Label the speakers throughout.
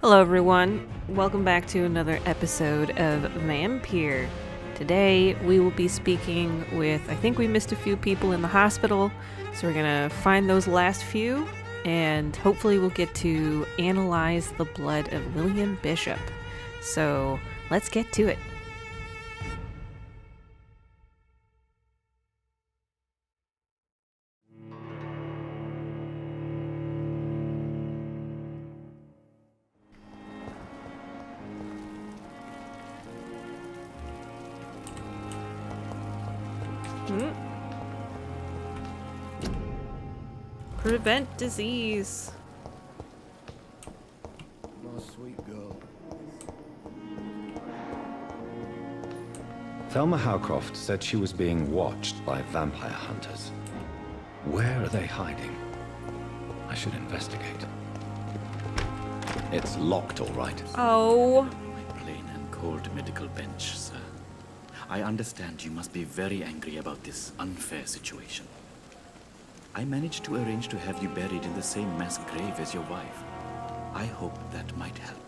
Speaker 1: Hello everyone, welcome back to another episode of Vampyr. Today we will be speaking with, I think we missed a few people in the hospital, so we're gonna find those last few, and hopefully we'll get to analyze the blood of William Bishop. So let's get to it. Prevent disease.
Speaker 2: My sweet girl.
Speaker 3: Thelma Howcroft said she was being watched by vampire hunters. Where are they hiding? I should investigate. It's locked, all right.
Speaker 1: Oh.
Speaker 2: My plain and cold medical bench, sir. I understand you must be very angry about this unfair situation. I managed to arrange to have you buried in the same mass grave as your wife. I hope that might help.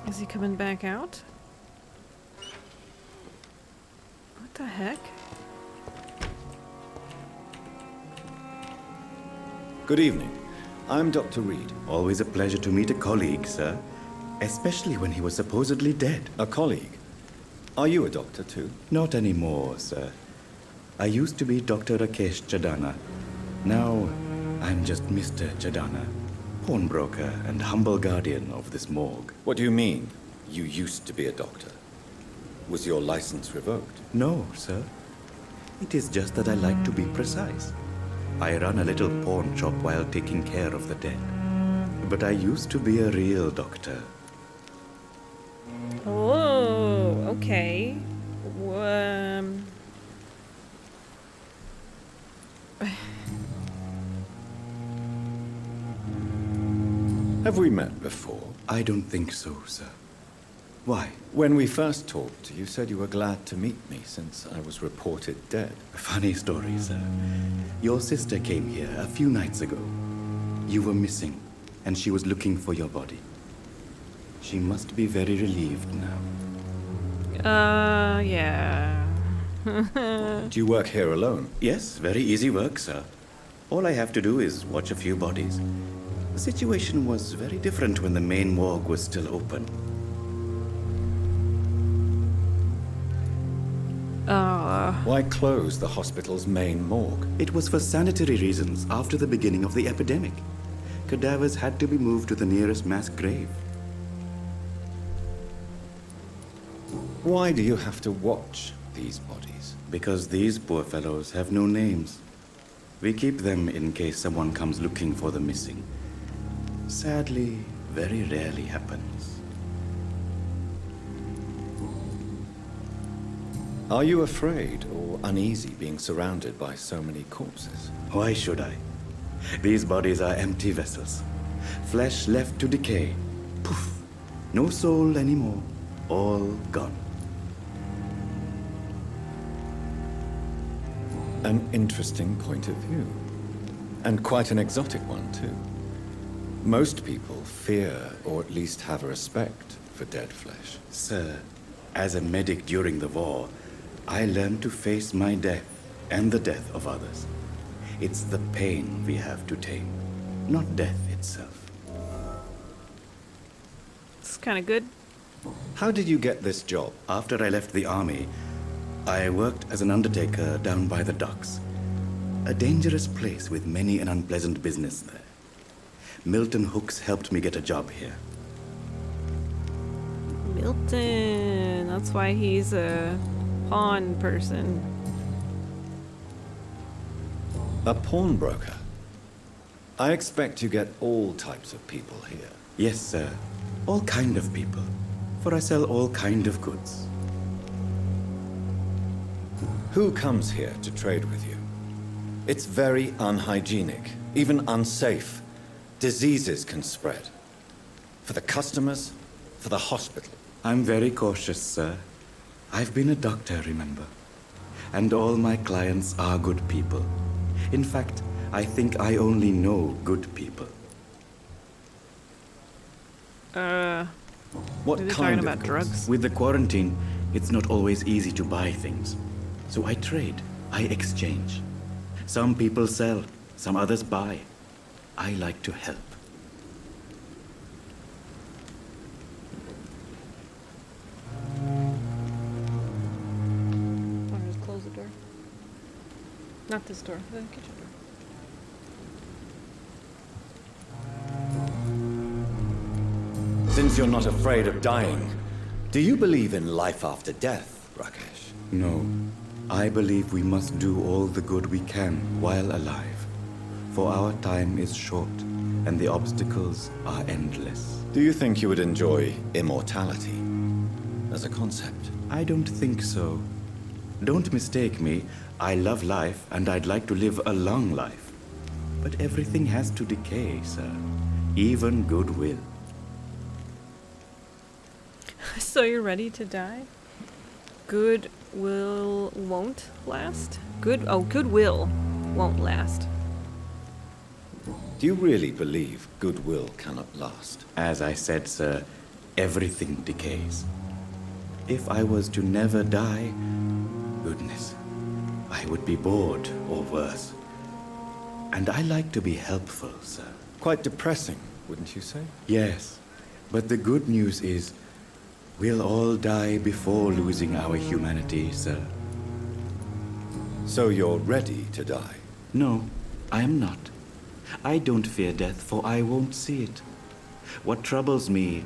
Speaker 1: Is he coming back out? What the heck?
Speaker 4: Good evening. I'm Dr. Reed. Always a pleasure to meet a colleague, sir. Especially when he was supposedly dead.
Speaker 3: A colleague. Are you a doctor too?
Speaker 4: Not anymore, sir. I used to be Dr. Rakesh Chadana. Now, I'm just Mr. Chadana, pawnbroker and humble guardian of this morgue.
Speaker 3: What do you mean, you used to be a doctor? Was your license revoked?
Speaker 4: No, sir. It is just that I like to be precise. I run a little pawn shop while taking care of the dead. But I used to be a real doctor.
Speaker 1: Oh, okay.
Speaker 3: Have we met before?
Speaker 4: I don't think so, sir. Why?
Speaker 3: When we first talked, you said you were glad to meet me since I was reported dead.
Speaker 4: Funny story, sir. Your sister came here a few nights ago. You were missing, and she was looking for your body. She must be very relieved now.
Speaker 1: Yeah.
Speaker 3: Do you work here alone?
Speaker 4: Yes, very easy work, sir. All I have to do is watch a few bodies. The situation was very different when the main morgue was still open.
Speaker 3: Why close the hospital's main morgue?
Speaker 4: It was for sanitary reasons after the beginning of the epidemic. Cadavers had to be moved to the nearest mass grave.
Speaker 3: Why do you have to watch these bodies?
Speaker 4: Because these poor fellows have no names. We keep them in case someone comes looking for the missing. Sadly, very rarely happens.
Speaker 3: Are you afraid or uneasy being surrounded by so many corpses?
Speaker 4: Why should I? These bodies are empty vessels. Flesh left to decay. Poof! No soul anymore. All gone.
Speaker 3: An interesting point of view. And quite an exotic one, too. Most people fear, or at least have a respect, for dead flesh.
Speaker 4: Sir, as a medic during the war, I learned to face my death and the death of others. It's the pain we have to tame, not death itself.
Speaker 1: It's kind of good.
Speaker 3: How did you get this job?
Speaker 4: After I left the army, I worked as an undertaker down by the docks. A dangerous place with many an unpleasant business there. Milton Hooks helped me get a job here.
Speaker 1: Milton. That's why he's a pawn person.
Speaker 3: A pawnbroker? I expect you get all types of people here.
Speaker 4: Yes, sir. All kind of people. For I sell all kind of goods.
Speaker 3: Who comes here to trade with you? It's very unhygienic, even unsafe. Diseases can spread. For the customers, for the hospital.
Speaker 4: I'm very cautious, sir. I've been a doctor, remember? And all my clients are good people. In fact, I think I only know good people.
Speaker 3: What
Speaker 1: Are they
Speaker 3: kind
Speaker 1: talking
Speaker 3: of
Speaker 1: about
Speaker 3: goods?
Speaker 1: drugs?
Speaker 2: With the quarantine, it's not always easy to buy things. So I trade, I exchange. Some people sell, some others buy. I like to help.
Speaker 1: I'll just close the door. Not this door, the kitchen door.
Speaker 3: Since you're not afraid of dying, do you believe in life after death, Rakesh?
Speaker 4: No, I believe we must do all the good we can while alive. For our time is short, and the obstacles are endless.
Speaker 3: Do you think you would enjoy immortality as a concept?
Speaker 4: I don't think so. Don't mistake me. I love life, and I'd like to live a long life. But everything has to decay, sir. Even goodwill.
Speaker 1: So you're ready to die? Goodwill won't last? Goodwill won't last.
Speaker 3: Do you really believe goodwill cannot last?
Speaker 4: As I said, sir, everything decays. If I was to never die, goodness, I would be bored or worse. And I like to be helpful, sir.
Speaker 3: Quite depressing, wouldn't you say?
Speaker 4: Yes, but the good news is we'll all die before losing our humanity, sir.
Speaker 3: So you're ready to die?
Speaker 2: No, I am not. I don't fear death, for I won't see it. What troubles me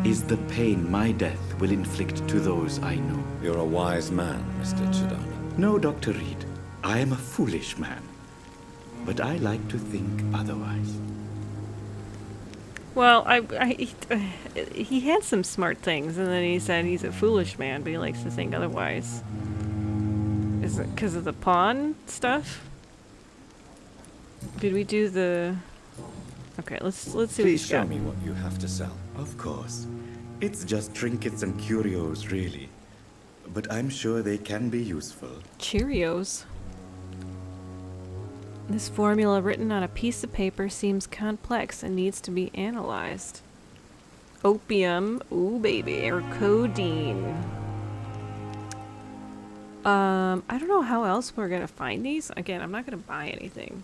Speaker 2: is the pain my death will inflict to those I know.
Speaker 3: You're a wise man, Mr. Chadana.
Speaker 2: No, Dr. Reed, I am a foolish man. But I like to think otherwise.
Speaker 1: Well, he had some smart things, and then he said he's a foolish man, but he likes to think otherwise. Is it because of the pawn stuff? Did we do the... Okay, let's see what
Speaker 3: Please
Speaker 1: he's
Speaker 3: show
Speaker 1: got.
Speaker 3: me what you have to sell.
Speaker 4: Of course. It's just trinkets and curios, really. But I'm sure they can be useful.
Speaker 1: Cheerios. This formula written on a piece of paper seems complex and needs to be analyzed. Opium, ooh baby, or codeine. I don't know how else we're gonna find these. Again, I'm not gonna buy anything.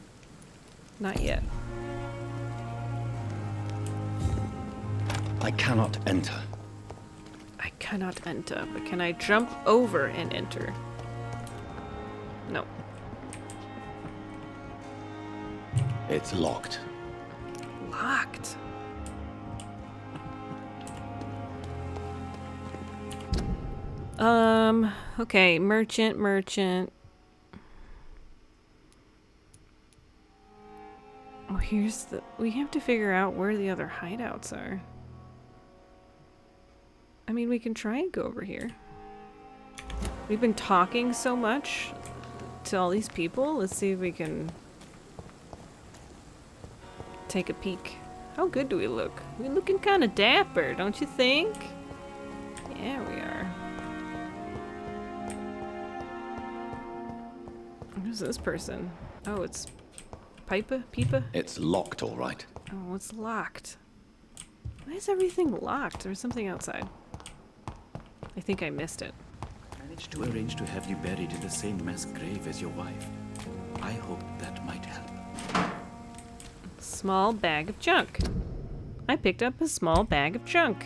Speaker 1: Not yet.
Speaker 3: I cannot enter.
Speaker 1: I cannot enter, but can I jump over and enter? No.
Speaker 3: It's locked.
Speaker 1: Locked. Okay, merchant. Oh, here's the... We have to figure out where the other hideouts are. I mean, we can try and go over here. We've been talking so much to all these people. Let's see if we can take a peek. How good do we look? We're looking kind of dapper, don't you think? Yeah, we are. Who's this person? Oh, it's Pippa?
Speaker 3: It's locked, all right.
Speaker 1: Oh, it's locked. Why is everything locked? There's something outside. I think I missed it.
Speaker 2: I managed to arrange to have you buried in the same mass grave as your wife. I hope that might help.
Speaker 1: Small bag of junk. I picked up a small bag of junk.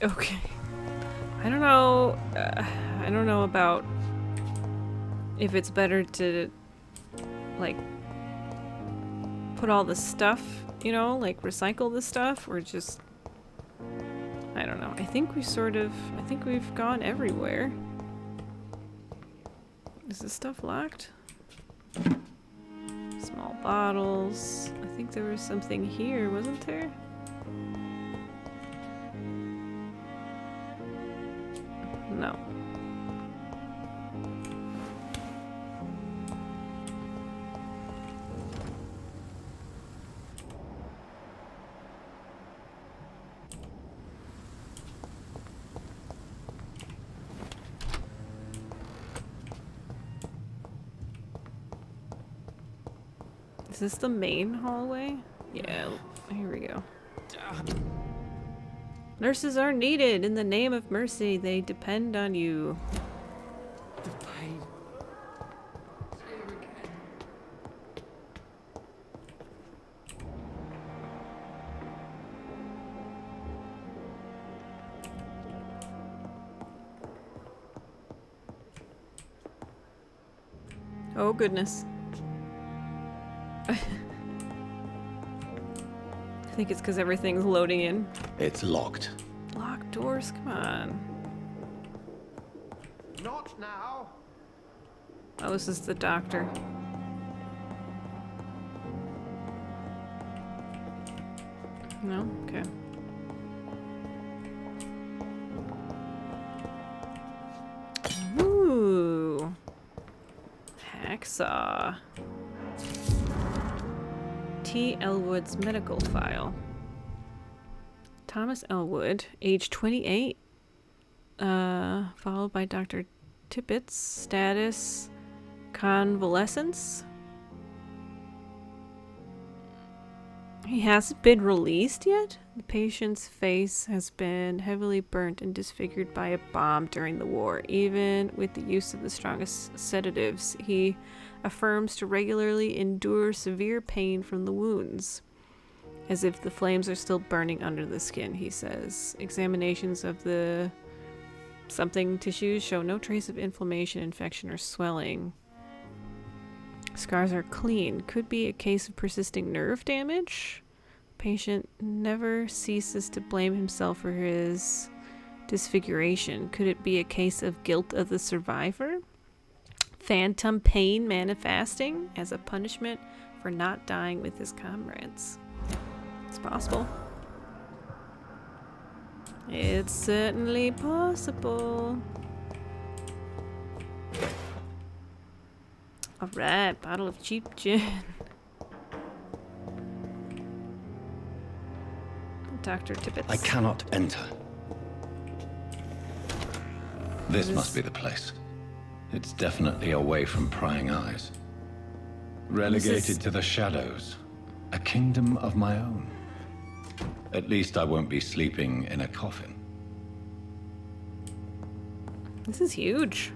Speaker 1: Okay. I don't know about if it's better to like put all the stuff, you know, like recycle the stuff, or just, I don't know. I think we've gone everywhere. Is this stuff locked? Small bottles. I think there was something here, wasn't there? No. Is this the main hallway? Yeah, here we go. Nurses are needed in the name of mercy. They depend on you.
Speaker 5: The pain. Here again.
Speaker 1: Oh goodness. I think it's because everything's loading in.
Speaker 3: It's locked.
Speaker 1: Locked doors, come on.
Speaker 6: Not now.
Speaker 1: Oh, this is the doctor. No? Okay. Ooh. Hacksaw. T. Elwood's medical file. Thomas Elwood, age 28, followed by Dr. Tippett's status, convalescence. He hasn't been released yet? The patient's face has been heavily burnt and disfigured by a bomb during the war. Even with the use of the strongest sedatives, he affirms to regularly endure severe pain from the wounds. As if the flames are still burning under the skin, he says. Examinations of the something tissues show no trace of inflammation, infection, or swelling. Scars are clean. Could be a case of persisting nerve damage. Patient never ceases to blame himself for his disfiguration. Could it be a case of guilt of the survivor? Phantom pain manifesting as a punishment for not dying with his comrades. It's possible. It's certainly possible. Alright, bottle of cheap gin. Dr. Tippett's.
Speaker 3: I cannot enter. This must be the place. It's definitely away from prying eyes. Relegated to the shadows. A kingdom of my own. At least I won't be sleeping in a coffin.
Speaker 1: This is huge.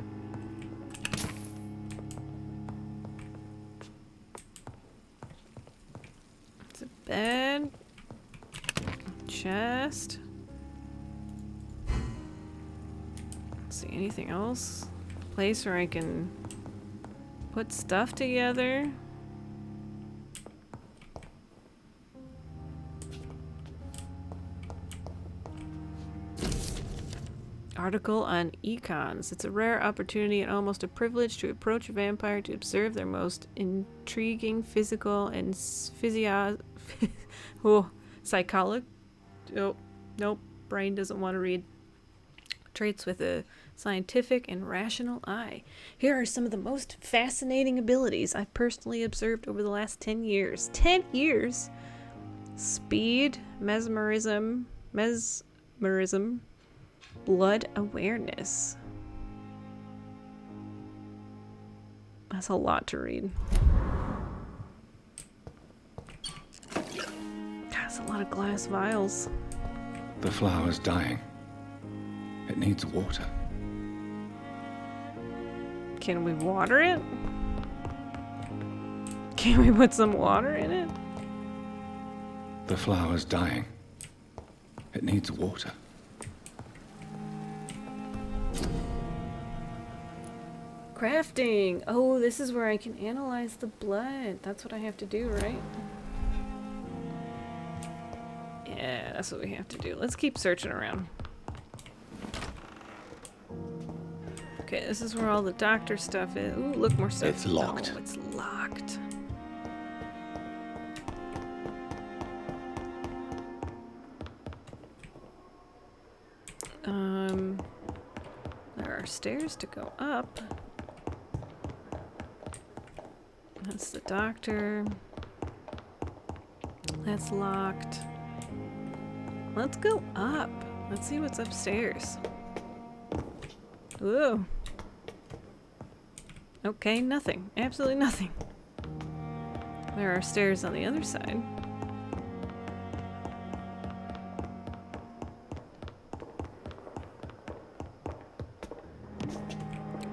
Speaker 1: It's a bed. Chest. Let's see, anything else? Place where I can put stuff together. Article on econs. It's a rare opportunity and almost a privilege to approach a vampire to observe their most intriguing physical and psychology. Oh, nope. Brain doesn't want to read. Traits with a scientific and rational eye. Here are some of the most fascinating abilities I've personally observed over the last 10 years. 10 years? Speed, mesmerism, blood awareness. That's a lot to read. That's a lot of glass vials.
Speaker 3: The flower's dying. It needs water.
Speaker 1: Can we water it? Can we put some water in it?
Speaker 3: The flower's dying. It needs water.
Speaker 1: Crafting. Oh, this is where I can analyze the blood. That's what I have to do, right? Yeah, that's what we have to do. Let's keep searching around. Okay, this is where all the doctor stuff is. Ooh, look, more stuff.
Speaker 3: It's locked.
Speaker 1: Oh, it's locked. There are stairs to go up. That's the doctor. That's locked. Let's go up. Let's see what's upstairs. Ooh. Okay, nothing. Absolutely nothing. There are stairs on the other side.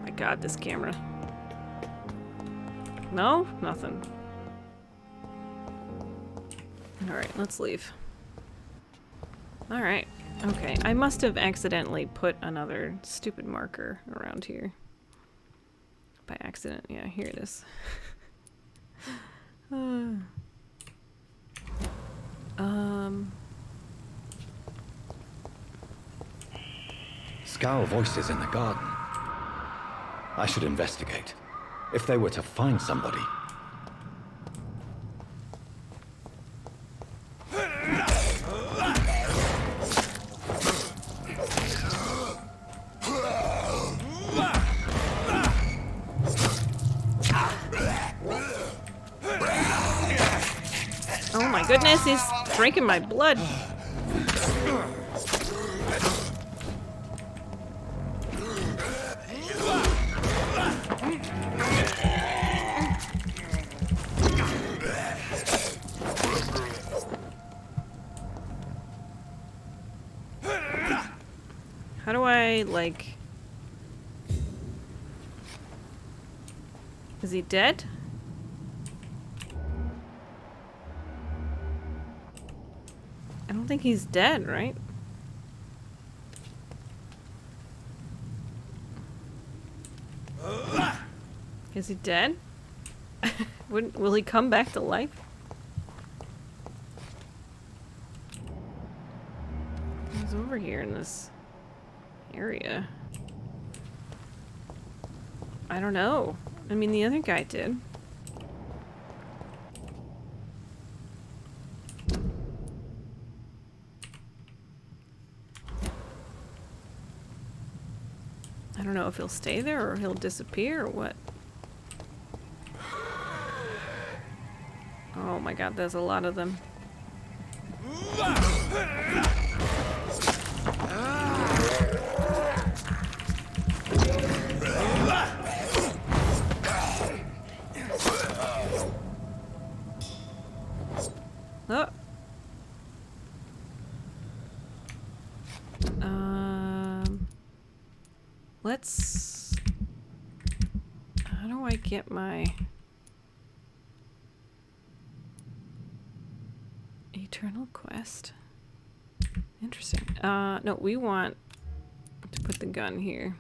Speaker 1: My God, this camera. No? Nothing. Alright, let's leave. Alright. Okay, I must have accidentally put another stupid marker around here. By accident. Yeah, here it is.
Speaker 3: Scowl voices in the garden. I should investigate. If they were to find somebody.
Speaker 1: Oh my goodness, he's drinking my blood. How do I, like... Is he dead? I don't think he's dead, right? Is he dead? Will he come back to life? He's over here in this area. I don't know. I mean, the other guy did. I don't know if he'll stay there or he'll disappear or what. Oh my God, there's a lot of them. Oh. Let's... How do I get my... Eternal quest? Interesting. No, we want to put the gun here.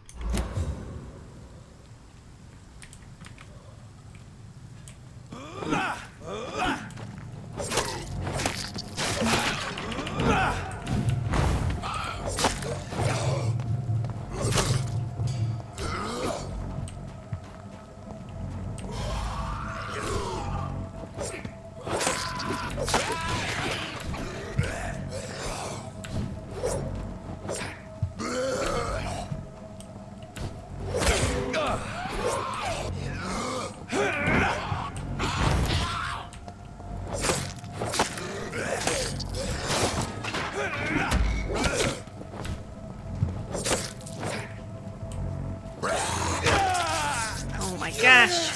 Speaker 1: Gosh.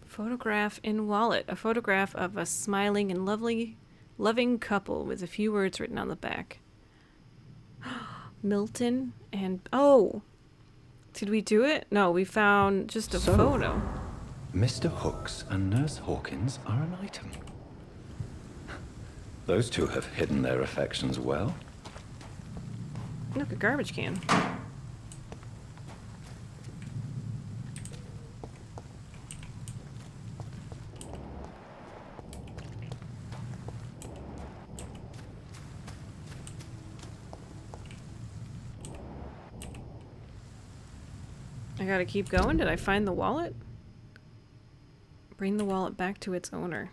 Speaker 1: Photograph in wallet. A photograph of a smiling and loving couple with a few words written on the back. Milton and... Oh! Did we do it? No, we found just a photo.
Speaker 3: Mr. Hooks and Nurse Hawkins are an item. Those two have hidden their affections well.
Speaker 1: Look, a garbage can. I gotta keep going. Did I find the wallet? Bring the wallet back to its owner.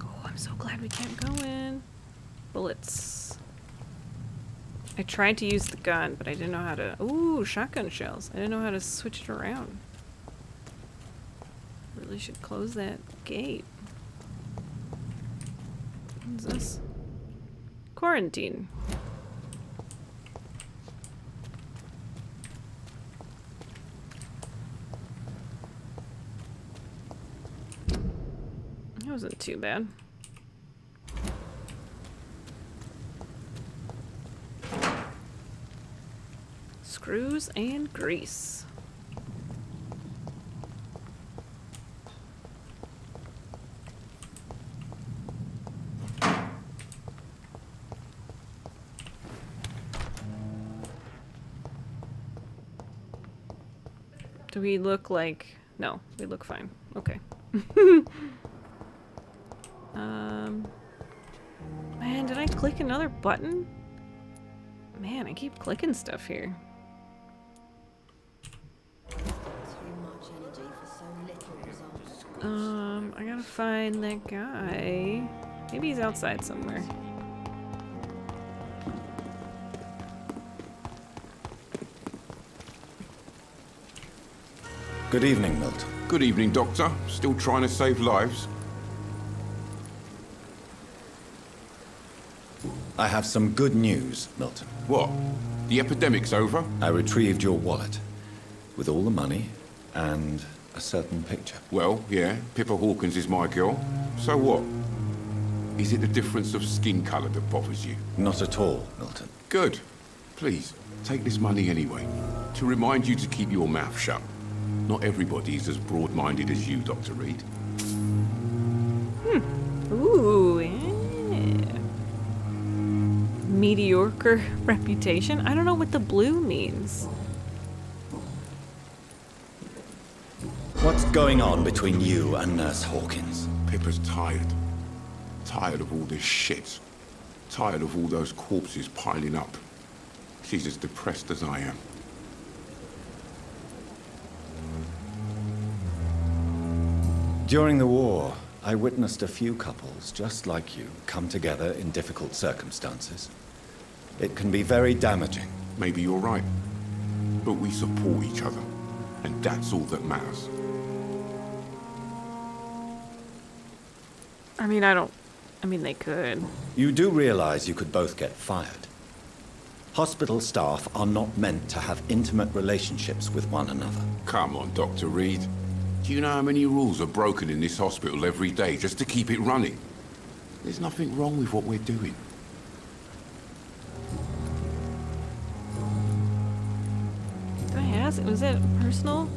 Speaker 1: Oh, I'm so glad we kept going. Bullets. I tried to use the gun, but I didn't know how to... Ooh, shotgun shells. I didn't know how to switch it around. Really should close that gate. What's this? Quarantine. That wasn't too bad. Screws and grease. Do we look like... No, we look fine. Okay. Man, did I click another button? Man, I keep clicking stuff here. I gotta find that guy. Maybe he's outside somewhere.
Speaker 3: Good evening, Milton.
Speaker 6: Good evening, Doctor. Still trying to save lives?
Speaker 3: I have some good news, Milton.
Speaker 6: What? The epidemic's over?
Speaker 3: I retrieved your wallet with all the money and a certain picture.
Speaker 6: Well, yeah, Pippa Hawkins is my girl. So what? Is it the difference of skin colour that bothers you?
Speaker 3: Not at all, Milton.
Speaker 6: Good. Please, take this money anyway. To remind you to keep your mouth shut. Not everybody is as broad-minded as you, Dr. Reed.
Speaker 1: Ooh, yeah. Mediocre reputation? I don't know what the blue means.
Speaker 3: What's going on between you and Nurse Hawkins?
Speaker 6: Pippa's tired. Tired of all this shit. Tired of all those corpses piling up. She's as depressed as I am.
Speaker 3: During the war, I witnessed a few couples, just like you, come together in difficult circumstances. It can be very damaging.
Speaker 6: Maybe you're right. But we support each other. And that's all that matters.
Speaker 1: I mean, they could.
Speaker 3: You do realize you could both get fired. Hospital staff are not meant to have intimate relationships with one another.
Speaker 6: Come on, Dr. Reed. Do you know how many rules are broken in this hospital every day just to keep it running? There's nothing wrong with what we're doing.
Speaker 1: Was it personal?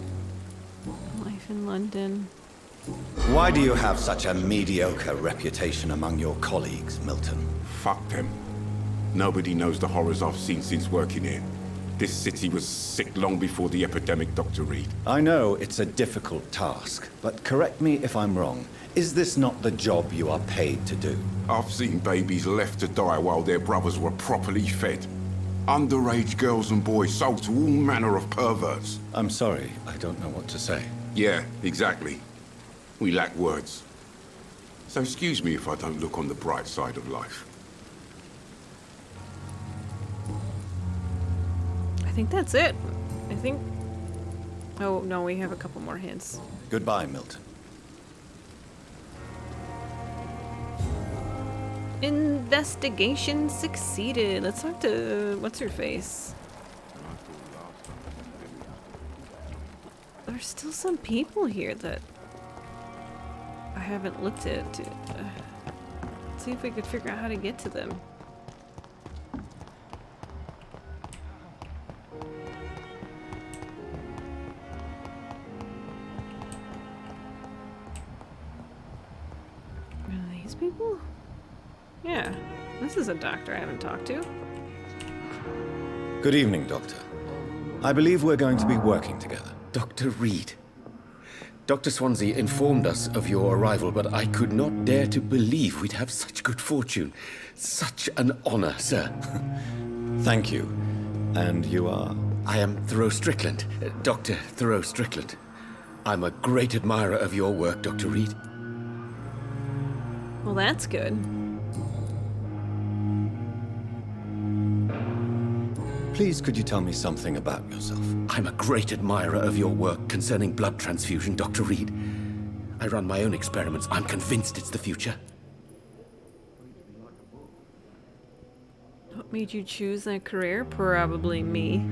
Speaker 1: Life in London.
Speaker 3: Why do you have such a mediocre reputation among your colleagues, Milton?
Speaker 6: Fuck them. Nobody knows the horrors I've seen since working here. This city was sick long before the epidemic, Dr. Reed.
Speaker 3: I know it's a difficult task, but correct me if I'm wrong. Is this not the job you are paid to do?
Speaker 6: I've seen babies left to die while their brothers were properly fed. Underage girls and boys sold to all manner of perverts.
Speaker 3: I'm sorry, I don't know what to say.
Speaker 6: Yeah, exactly. We lack words. So excuse me if I don't look on the bright side of life.
Speaker 1: I think that's it. I think... Oh, no, we have a couple more hints.
Speaker 3: Goodbye, Milton.
Speaker 1: Investigation succeeded. Let's talk to... what's her face? There's still some people here that I haven't looked at. Let's see if we could figure out how to get to them. Are these people? Yeah, this is a doctor I haven't talked to.
Speaker 3: Good evening, Doctor. I believe we're going to be working together.
Speaker 7: Dr. Reed. Dr. Swansea informed us of your arrival, but I could not dare to believe we'd have such good fortune. Such an honor, sir.
Speaker 3: Thank you. And you are?
Speaker 7: I am Thoreau Strickland, Dr. Thoreau Strickland. I'm a great admirer of your work, Dr. Reed.
Speaker 1: Well, that's good.
Speaker 3: Please, could you tell me something about yourself?
Speaker 7: I'm a great admirer of your work concerning blood transfusion, Dr. Reed. I run my own experiments. I'm convinced it's the future.
Speaker 1: What made you choose that career? Probably me.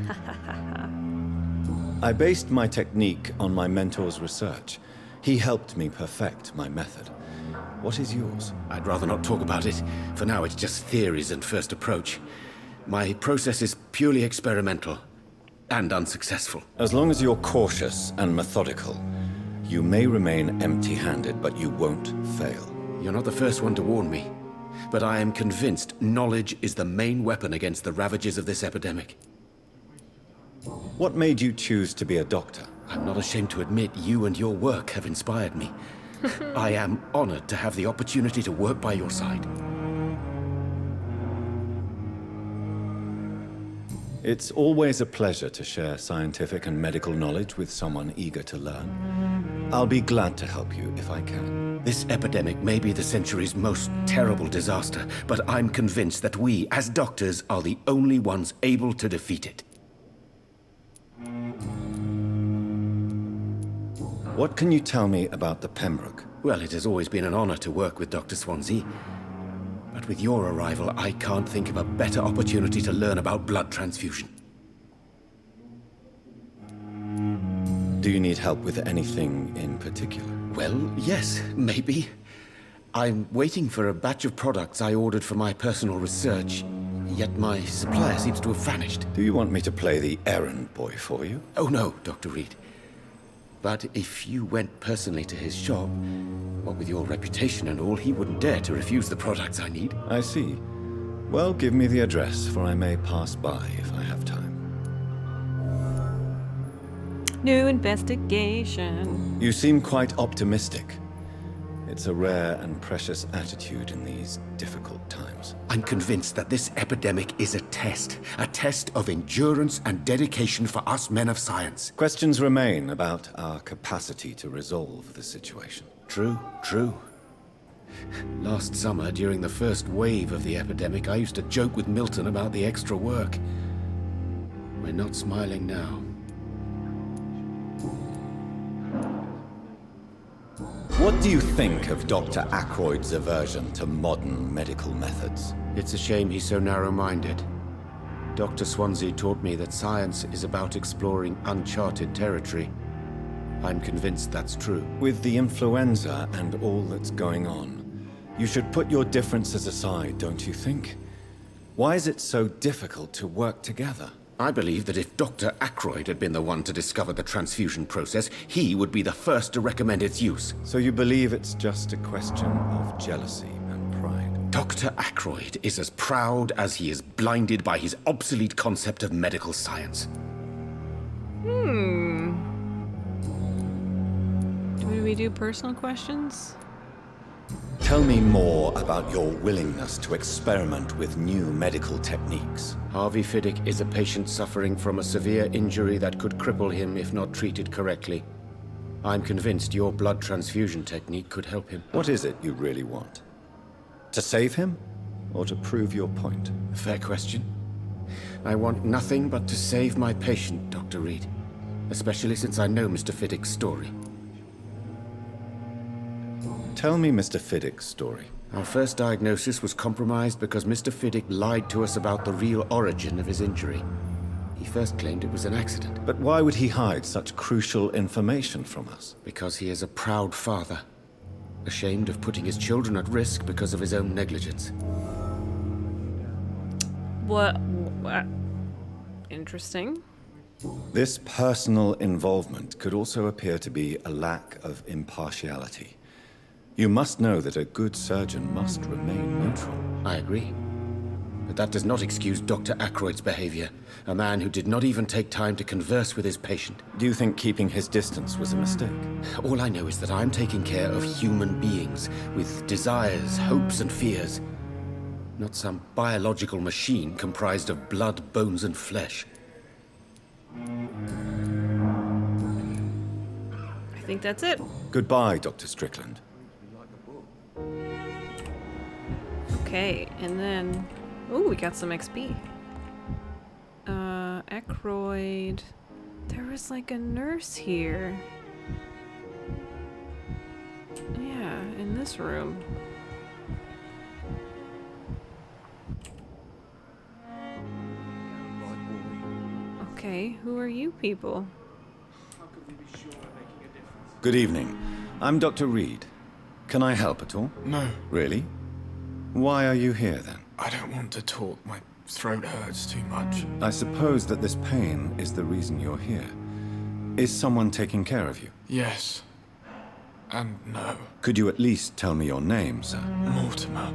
Speaker 3: I based my technique on my mentor's research. He helped me perfect my method. What is yours?
Speaker 7: I'd rather not talk about it. For now, it's just theories and first approach. My process is purely experimental and unsuccessful.
Speaker 3: As long as you're cautious and methodical, you may remain empty-handed, but you won't fail.
Speaker 7: You're not the first one to warn me, but I am convinced knowledge is the main weapon against the ravages of this epidemic.
Speaker 3: What made you choose to be a doctor?
Speaker 7: I'm not ashamed to admit you and your work have inspired me. I am honored to have the opportunity to work by your side.
Speaker 3: It's always a pleasure to share scientific and medical knowledge with someone eager to learn. I'll be glad to help you if I can.
Speaker 7: This epidemic may be the century's most terrible disaster, but I'm convinced that we, as doctors, are the only ones able to defeat it.
Speaker 3: What can you tell me about the Pembroke?
Speaker 7: Well, it has always been an honor to work with Dr. Swansea. But with your arrival, I can't think of a better opportunity to learn about blood transfusion.
Speaker 3: Do you need help with anything in particular?
Speaker 7: Well, yes, maybe. I'm waiting for a batch of products I ordered for my personal research, yet my supplier seems to have vanished.
Speaker 3: Do you want me to play the errand boy for you?
Speaker 7: Oh no, Dr. Reed. But if you went personally to his shop, what with your reputation and all, he wouldn't dare to refuse the products I need.
Speaker 3: I see. Well, give me the address, for I may pass by if I have time.
Speaker 1: New investigation.
Speaker 3: You seem quite optimistic. It's a rare and precious attitude in these difficult times.
Speaker 7: I'm convinced that this epidemic is a test of endurance and dedication for us men of science.
Speaker 3: Questions remain about our capacity to resolve the situation.
Speaker 7: True. Last summer, during the first wave of the epidemic, I used to joke with Milton about the extra work. We're not smiling now.
Speaker 3: What do you think of Dr. Ackroyd's aversion to modern medical methods?
Speaker 7: It's a shame he's so narrow-minded. Dr. Swansea taught me that science is about exploring uncharted territory. I'm convinced that's true.
Speaker 3: With the influenza and all that's going on, you should put your differences aside, don't you think? Why is it so difficult to work together?
Speaker 7: I believe that if Dr. Ackroyd had been the one to discover the transfusion process, he would be the first to recommend its use.
Speaker 3: So you believe it's just a question of jealousy and pride?
Speaker 7: Dr. Ackroyd is as proud as he is blinded by his obsolete concept of medical science.
Speaker 1: Do we do personal questions?
Speaker 3: Tell me more about your willingness to experiment with new medical techniques.
Speaker 7: Harvey Fiddick is a patient suffering from a severe injury that could cripple him if not treated correctly. I'm convinced your blood transfusion technique could help him.
Speaker 3: What is it you really want? To save him, or to prove your point?
Speaker 7: Fair question. I want nothing but to save my patient, Dr. Reed. Especially since I know Mr. Fiddick's story.
Speaker 3: Tell me Mr. Fiddick's story.
Speaker 7: Our first diagnosis was compromised because Mr. Fiddick lied to us about the real origin of his injury. He first claimed it was an accident.
Speaker 3: But why would he hide such crucial information from us?
Speaker 7: Because he is a proud father, ashamed of putting his children at risk because of his own negligence.
Speaker 1: What? Interesting.
Speaker 3: This personal involvement could also appear to be a lack of impartiality. You must know that a good surgeon must remain neutral.
Speaker 7: I agree. But that does not excuse Dr. Ackroyd's behavior, a man who did not even take time to converse with his patient.
Speaker 3: Do you think keeping his distance was a mistake?
Speaker 7: All I know is that I'm taking care of human beings with desires, hopes, and fears. Not some biological machine comprised of blood, bones, and flesh.
Speaker 1: I think that's it.
Speaker 3: Goodbye, Dr. Strickland.
Speaker 1: Okay, and then... Ooh, we got some XP. Aykroyd. There was like a nurse here. Yeah, in this room. Okay, who are you people?
Speaker 3: Good evening. I'm Dr. Reed. Can I help at all?
Speaker 5: No,
Speaker 3: Really? Why are you here then?
Speaker 5: I don't want to talk. My throat hurts too much.
Speaker 3: I suppose that this pain is the reason you're here. Is someone taking care of you?
Speaker 5: Yes. And no.
Speaker 3: Could you at least tell me your name, sir?
Speaker 5: Mortimer.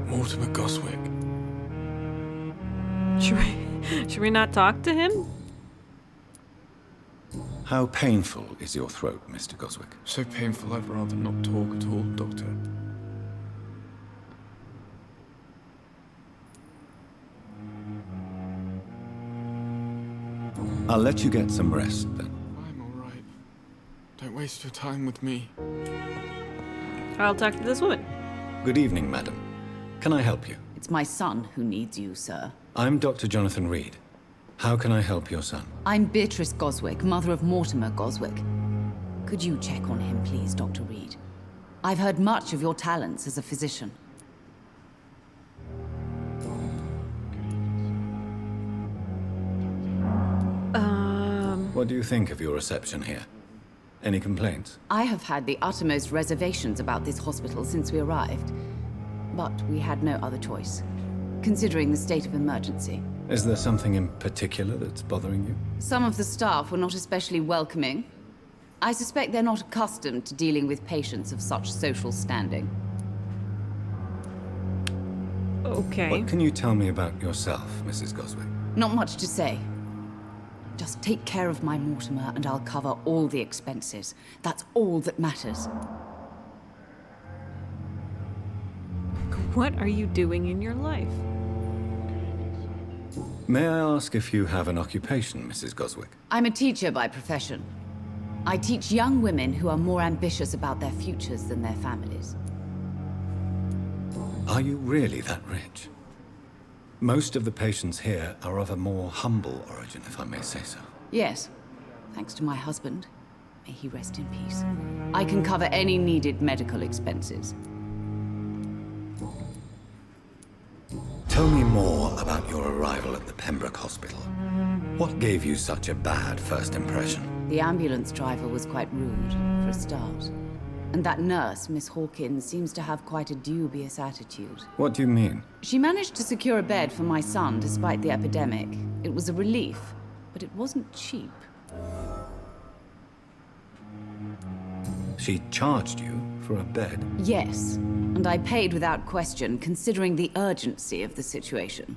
Speaker 5: Mortimer Goswick.
Speaker 1: Should we not talk to him?
Speaker 3: How painful is your throat, Mr. Goswick?
Speaker 5: So painful I'd rather not talk at all, Doctor.
Speaker 3: I'll let you get some rest then.
Speaker 5: I'm all right. Don't waste your time with me.
Speaker 1: I'll talk to this woman.
Speaker 3: Good evening, madam. Can I help you?
Speaker 8: It's my son who needs you, sir.
Speaker 3: I'm Dr. Jonathan Reed. How can I help your son?
Speaker 8: I'm Beatrice Goswick, mother of Mortimer Goswick. Could you check on him, please, Dr. Reed? I've heard much of your talents as a physician.
Speaker 3: What do you think of your reception here? Any complaints?
Speaker 8: I have had the uttermost reservations about this hospital since we arrived. But we had no other choice, considering the state of emergency.
Speaker 3: Is there something in particular that's bothering you?
Speaker 8: Some of the staff were not especially welcoming. I suspect they're not accustomed to dealing with patients of such social standing.
Speaker 1: Okay.
Speaker 3: What can you tell me about yourself, Mrs. Goswick?
Speaker 8: Not much to say. Just take care of my Mortimer and I'll cover all the expenses. That's all that matters.
Speaker 1: What are you doing in your life?
Speaker 3: May I ask if you have an occupation, Mrs. Goswick?
Speaker 8: I'm a teacher by profession. I teach young women who are more ambitious about their futures than their families.
Speaker 3: Are you really that rich? Most of the patients here are of a more humble origin, if I may say so.
Speaker 8: Yes, thanks to my husband. May he rest in peace. I can cover any needed medical expenses.
Speaker 3: Tell me more about your arrival at the Pembroke Hospital. What gave you such a bad first impression?
Speaker 8: The ambulance driver was quite rude, for a start. And that nurse, Miss Hawkins, seems to have quite a dubious attitude.
Speaker 3: What do you mean?
Speaker 8: She managed to secure a bed for my son despite the epidemic. It was a relief, but it wasn't cheap.
Speaker 3: She charged you for a bed?
Speaker 8: Yes, and I paid without question, considering the urgency of the situation.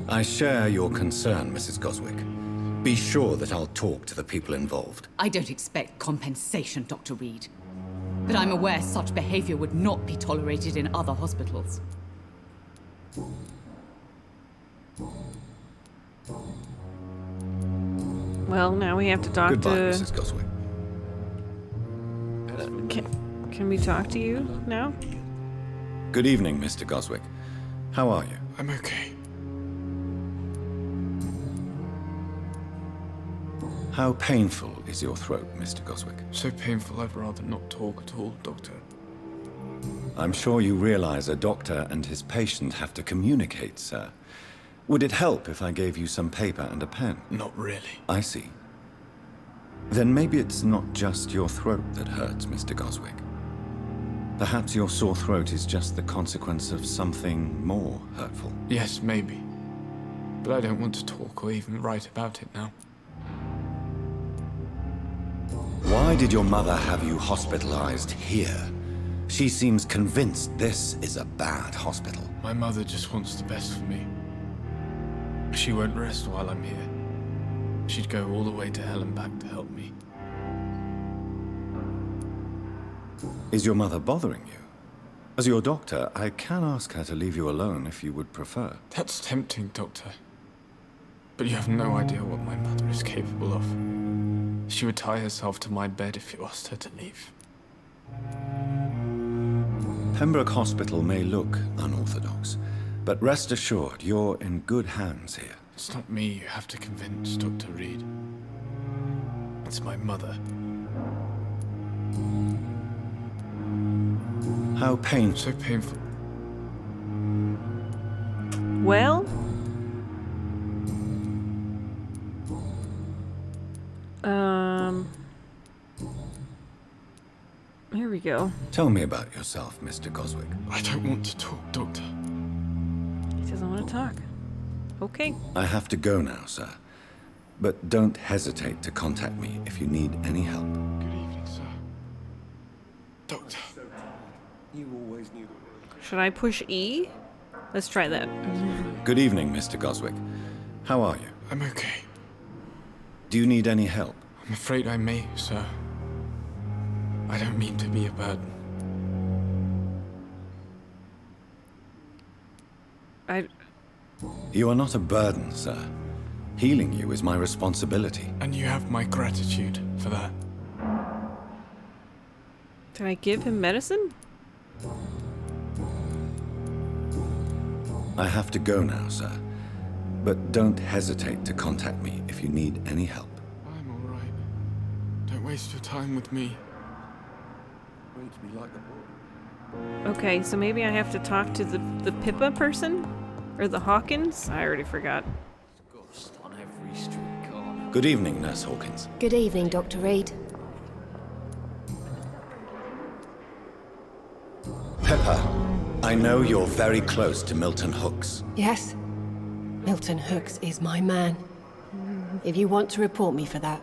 Speaker 3: I share your concern, Mrs. Goswick. Be sure that I'll talk to the people involved.
Speaker 8: I don't expect compensation, Dr. Reed. But I'm aware such behavior would not be tolerated in other hospitals.
Speaker 1: Well, now we have to talk
Speaker 3: Goodbye,
Speaker 1: to...
Speaker 3: Mrs. Goswick.
Speaker 1: Can we talk to you now?
Speaker 3: Good evening, Mr. Goswick. How are you?
Speaker 5: I'm okay.
Speaker 3: How painful is your throat, Mr. Goswick?
Speaker 5: So painful I'd rather not talk at all, Doctor.
Speaker 3: I'm sure you realize a doctor and his patient have to communicate, sir. Would it help if I gave you some paper and a pen?
Speaker 5: Not really.
Speaker 3: I see. Then maybe it's not just your throat that hurts, Mr. Goswick. Perhaps your sore throat is just the consequence of something more hurtful.
Speaker 5: Yes, maybe. But I don't want to talk or even write about it now.
Speaker 3: Why did your mother have you hospitalized here? She seems convinced this is a bad hospital.
Speaker 5: My mother just wants the best for me. She won't rest while I'm here. She'd go all the way to hell and back to help me.
Speaker 3: Is your mother bothering you? As your doctor, I can ask her to leave you alone if you would prefer.
Speaker 5: That's tempting, Doctor. But you have no idea what my mother is capable of. She would tie herself to my bed if you asked her to leave.
Speaker 3: Pembroke Hospital may look unorthodox, But rest assured, you're in good hands here.
Speaker 5: It's not me you have to convince, Dr. Reed. It's my mother.
Speaker 3: How painful.
Speaker 5: So painful.
Speaker 1: Well, here we go.
Speaker 3: Tell me about yourself, Mr. Goswick.
Speaker 5: I don't want to talk, Doctor.
Speaker 1: He doesn't want to talk. Okay.
Speaker 3: I have to go now, sir. But don't hesitate to contact me if you need any help.
Speaker 5: Good evening, sir. Doctor.
Speaker 1: Should I push E? Let's try that.
Speaker 3: Good evening, Mr. Goswick. How are you?
Speaker 5: I'm okay.
Speaker 3: Do you need any help?
Speaker 5: I'm afraid I may, sir. I don't mean to be a burden.
Speaker 3: You are not a burden, sir. Healing you is my responsibility.
Speaker 5: And you have my gratitude for that.
Speaker 1: Did I give him medicine?
Speaker 3: I have to go now, sir. But don't hesitate to contact me if you need any help.
Speaker 5: I'm all right. Don't waste your time with me.
Speaker 1: Okay, so maybe I have to talk to the Pippa person? Or the Hawkins? I already forgot.
Speaker 2: On every street corner.
Speaker 3: Good evening, Nurse Hawkins.
Speaker 9: Good evening, Dr. Reed.
Speaker 3: Pippa, I know you're very close to Milton Hooks.
Speaker 9: Yes? Milton Hooks is my man. If you want to report me for that,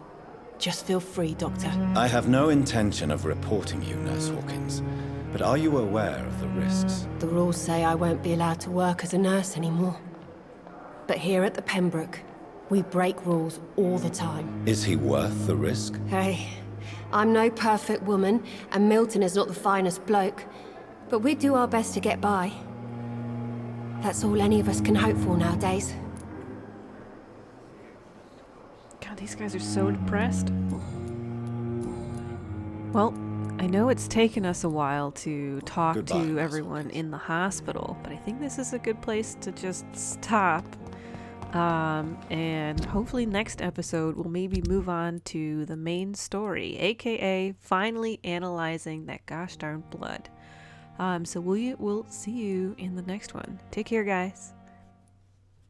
Speaker 9: just feel free, Doctor.
Speaker 3: I have no intention of reporting you, Nurse Hawkins. But are you aware of the risks?
Speaker 9: The rules say I won't be allowed to work as a nurse anymore. But here at the Pembroke, we break rules all the time.
Speaker 3: Is he worth the risk?
Speaker 9: Hey, I'm no perfect woman, and Milton is not the finest bloke. But we do our best to get by. That's all any of us can hope for nowadays.
Speaker 1: God, these guys are so depressed. Well, I know it's taken us a while to talk
Speaker 3: Goodbye,
Speaker 1: to
Speaker 3: Miss
Speaker 1: everyone
Speaker 3: Hawkins.
Speaker 1: in the hospital, but I think this is a good place to just stop. And hopefully next episode we'll maybe move on to the main story, aka finally analyzing that gosh darn blood. So we'll see you in the next one. Take care, guys.